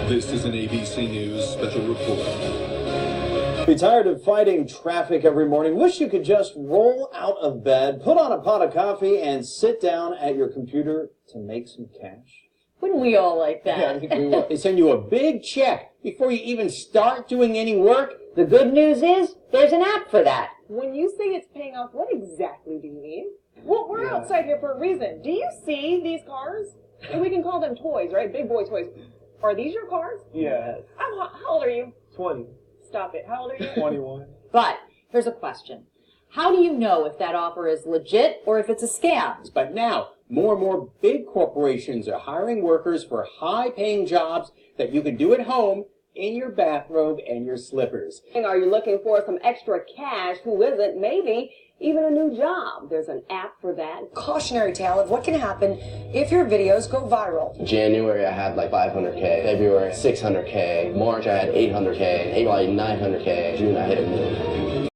This is an ABC News special report. Be tired of fighting traffic every morning? Wish you could just roll out of bed, put on a pot of coffee, and sit down at your computer to make some cash? Wouldn't we all like that? Yeah, I think we will. They send you a big check before you even start doing any work. The good news is there's an app for that. When you say it's paying off, what exactly do you mean? Well, we're outside here for a reason. Do you see these cars? And we can call them toys, right? Big boy toys. Are these your cars? Yeah. How old are you? 20. Stop it. How old are you? 21. But here's a question. How do you know if that offer is legit or if it's a scam? But now, more and more big corporations are hiring workers for high-paying jobs that you can do at home in your bathrobe and your slippers. Are you looking for some extra cash? Who isn't? Maybe even a new job. There's an app for that. Cautionary tale of what can happen if your videos go viral. January I had like 500K, February 600K, March I had 800K, April I had 900K, June I hit $1 million.